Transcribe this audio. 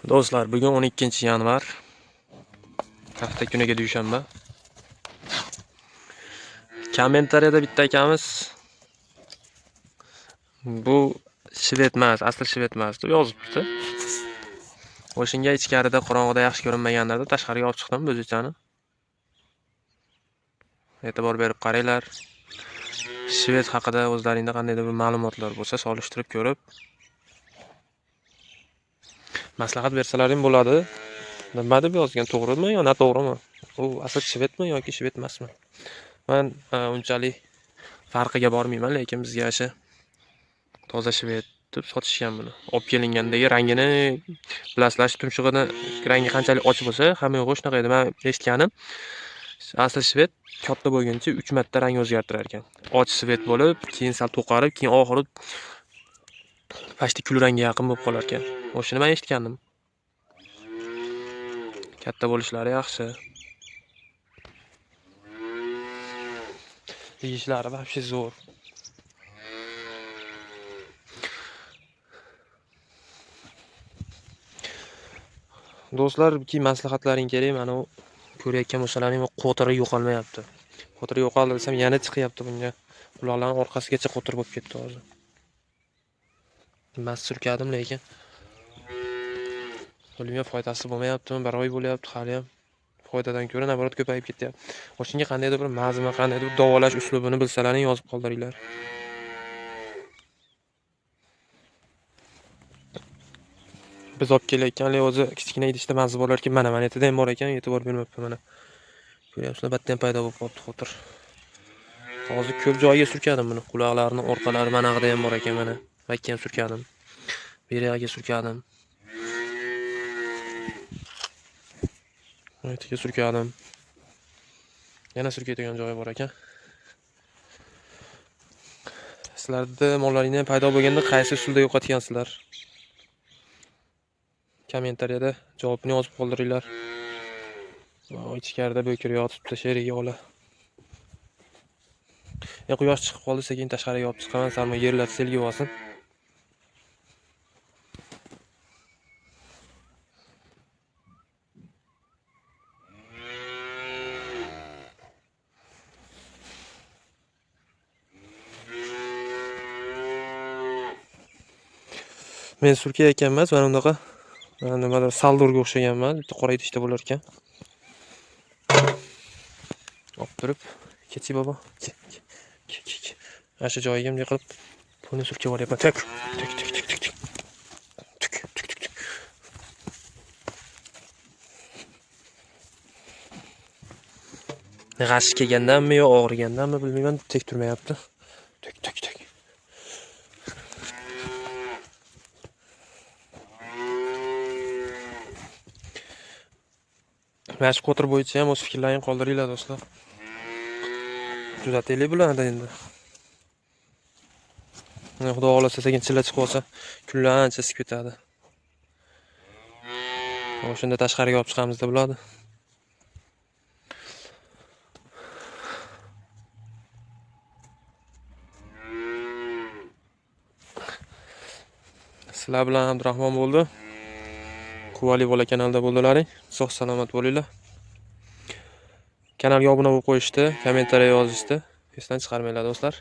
Do'stlar, bugun 12-yanvar. Hafta kuniga dushanba. Kommentariyada bitta akamiz bu shved emas, asl shved emas deb yozibdi. O'shinga ichkarida qorong'ida yaxshi ko'rinmaganlarda tashqariga olib chiqdim bo'zichani. E'tibor berib qaranglar. Shved haqida o'zlaringizda qandaydir bir ma'lumotlar bo'lsa, solishtirib ko'rib maslahat bersalaring bo'ladi. Nima deb yozgan, to'g'rimi yo noto'g'rimi? U asl shvedmi yoki shved emasmi? Men unchalik farqiga bormayman, lekin bizga o'sha toza shved deb sotishgan buni. Olib kelingandagi rangini bilasizlar, tumshug'ini rangi qanchalik ochiq bo'lsa, hamma yo'q shunaqa edi. Men eshitganim, asl shved katta bo'lguncha 3 marta rang o'zgartirar ekan. Och shved bo'lib, keyin sal to'qarib, keyin oxiri pashti kul rangga yaqin bo'lib qolar ekan. O'shini men eshitgandim. Katta bo'lishlari yaxshi. Yeyishlari вообще zo'r. Do'stlar, ki maslahatlaring kerak. Mana u ko'rayotgan bo'lsalaring, qo'tiri yo'qolmayapti. Qo'tiri yo'qoldi desam, yana chiqyapti bunga. Ularning orqasigacha qo'tir bo'lib ketdi hozir. Mas surkadim, lekin bilmayman, foydasi bo'lmayaptimi, baroy bo'lyapti hali ham. Foydadan ko'ra naborot ko'payib ketyapti. O'shinga qandaydir bir mazmun, qandaydir bir davolash uslubini bilsalaring yozib qoldiringlar. Biz olib kelayotganlar o'zi kichkina idishda mazza bo'lar ekan, mana etida ham bor ekan, e'tibor bermabdi mana. Ko'ryapsizlar, batdan paydo bo'lib qolibdi xotir. Hozir ko'p joyiga surkadim buni. Quloqlarini orqalari manag'ida ham bor ekan mana. Makka ham surkadim. Beriyaga surkadim. Aytiga surkadim. Yana surkaydigan joyi bor ekan. Sizlarda mollaringdan paydo bo'lganda qaysi usulda yo'qotgansizlar? Kommentariyada javobini yozib qoldiringlar. Ichkarida bo'kir yotibdi, sheriga ola. Quyosh chiqib qoldi, sekin tashqariga olib chiqaman, salmo yerlar selga olsin. Men surkayotgan emas, mana bunaqa nimadir saldurga o'xshaganman, bitta qora idishda bo'lar ekan. Olib turib, kechi bobo. Asha joyiga ham yiqilib, buni surkab olyapman. Tuk. G'ashi kelgandanmi yo og'rigandanmi bilmayman, tek turmayapti. Tuk. Mana shu qo'tir bo'yicha ham o'z fikrlaringni qoldiringlar do'stlar. Tuzataylik bularni endi. Xudo xolasa sekin chilla chiqib olsa, kunlarcha isib ketadi. O'shunda tashqariga olib chiqamiz deb bo'ladi. Sizlar bilan Abdurahmon bo'ldi. Quvali bola kanalda bo'ldilaring. Sog' salomat bo'linglar. Kanalga obuna bo'lib qo'yishdi, kommentariya yozishdi. Esdan chiqarmanglar do'stlar.